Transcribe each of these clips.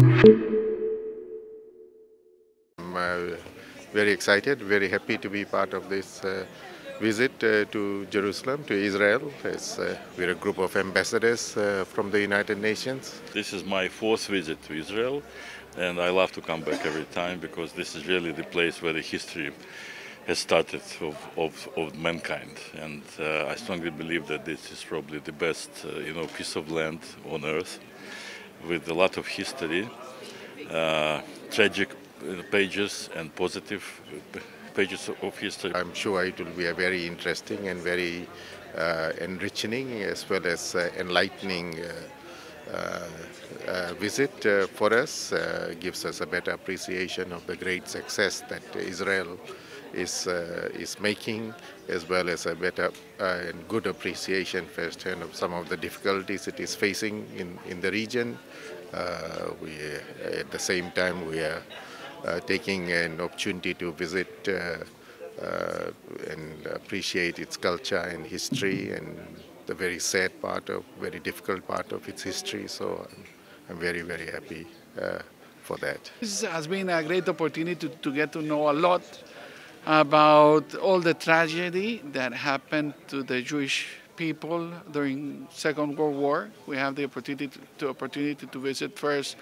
I'm very excited, very happy to be part of this visit to Jerusalem, to Israel. We're a group of ambassadors from the United Nations. This is my fourth visit to Israel, and I love to come back every time because this is really the place where the history has started of mankind. And I strongly believe that this is probably the best, piece of land on earth with a lot of history, tragic pages and positive pages of history. I'm sure it will be a very interesting and very enriching as well as enlightening visit for us. Gives us a better appreciation of the great success that Israel is making, as well as a better and good appreciation firsthand of some of the difficulties it is facing in the region. At the same time, we are taking an opportunity to visit and appreciate its culture and history and the very sad part of, very difficult part of its history. So I'm very, very happy for that. This has been a great opportunity to get to know a lot about all the tragedy that happened to the Jewish people during Second World War. We have the opportunity to visit first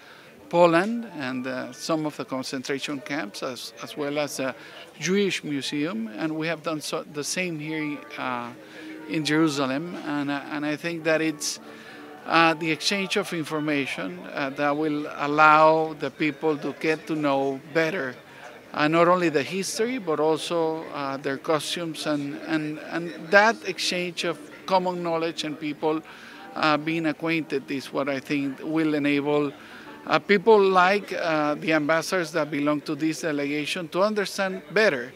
Poland and some of the concentration camps, as well as a Jewish museum, and we have done the same here in Jerusalem. And I think that it's the exchange of information that will allow the people to get to know better not only the history, but also their costumes, and that exchange of common knowledge and people being acquainted is what I think will enable people like the ambassadors that belong to this delegation to understand better,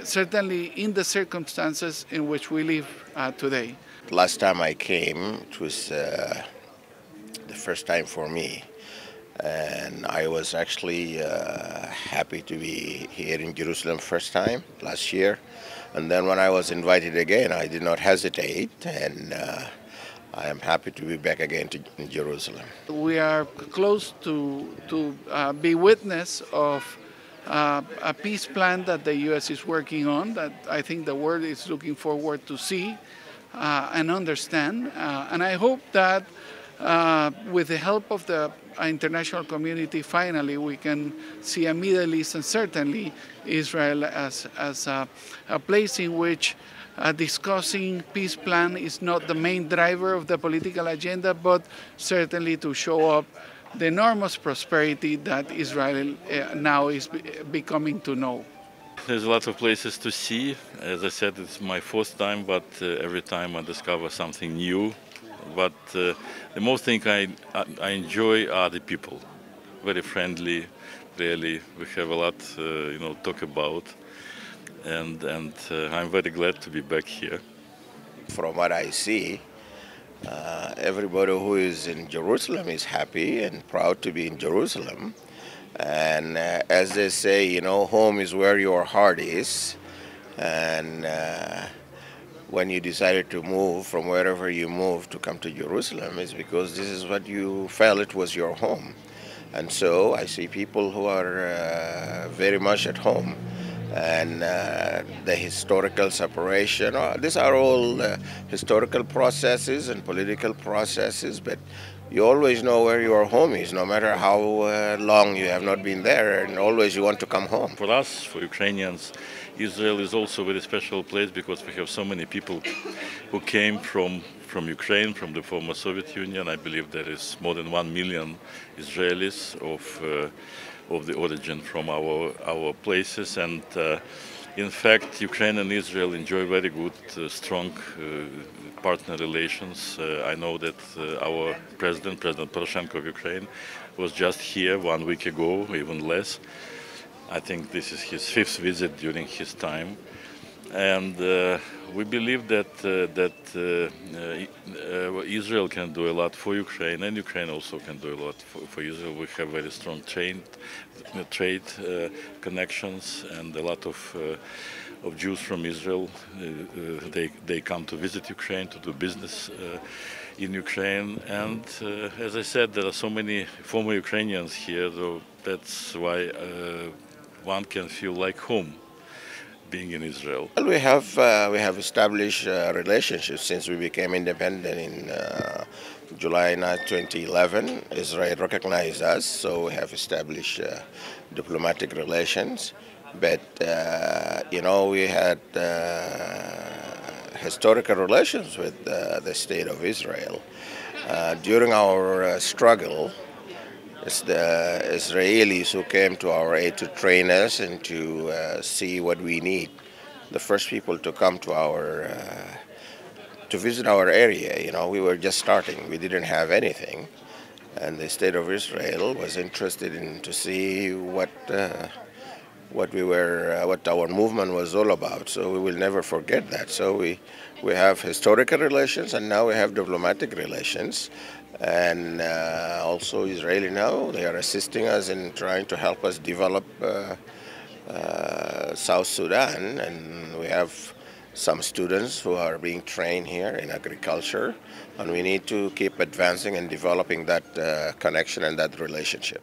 certainly in the circumstances in which we live today. Last time I came, it was the first time for me. And I was actually happy to be here in Jerusalem first time last year. And then when I was invited again, I did not hesitate, and I am happy to be back again in Jerusalem. We are close to be witness of a peace plan that the U.S. is working on, that I think the world is looking forward to see and understand. And I hope that with the help of the international community, finally we can see a Middle East and certainly Israel as a place in which discussing peace plan is not the main driver of the political agenda, but certainly to show up the enormous prosperity that Israel now is becoming to know. There's a lot of places to see. As I said, it's my fourth time, but every time I discover something new. But the most thing I enjoy are the people. Very friendly, really. We have a lot, talk about, and I'm very glad to be back here. From what I see, everybody who is in Jerusalem is happy and proud to be in Jerusalem. And as they say, home is where your heart is. And when you decided to move from wherever you moved to come to Jerusalem, is because this is what you felt it was your home. And so I see people who are very much at home. And the historical separation, these are all historical processes and political processes, but you always know where your home is, no matter how long you have not been there, and always you want to come home. For us, for Ukrainians, Israel is also a very special place because we have so many people who came from Ukraine, from the former Soviet Union. I believe there is more than 1 million Israelis of the origin from our places, and in fact Ukraine and Israel enjoy very good, strong partner relations. I know that our President Poroshenko of Ukraine was just here 1 week ago, even less. I think this is his 5th visit during his time, and we believe that Israel can do a lot for Ukraine, and Ukraine also can do a lot for Israel. We have very strong trade connections, and a lot of Jews from Israel, they come to visit Ukraine, to do business in Ukraine. And as I said, there are so many former Ukrainians here, so that's why one can feel like home being in Israel. Well, we have established relationships since we became independent in July 2011. Israel recognized us, so we have established diplomatic relations. But we had historical relations with the state of Israel. During our struggle, it's the Israelis who came to our aid to train us and to see what we need. The first people to come to visit our area. We were just starting. We didn't have anything, and the state of Israel was interested in to see what our movement was all about. So we will never forget that. So we have historical relations, and now we have diplomatic relations. And also Israeli now, they are assisting us in trying to help us develop South Sudan, and we have some students who are being trained here in agriculture, and we need to keep advancing and developing that connection and that relationship.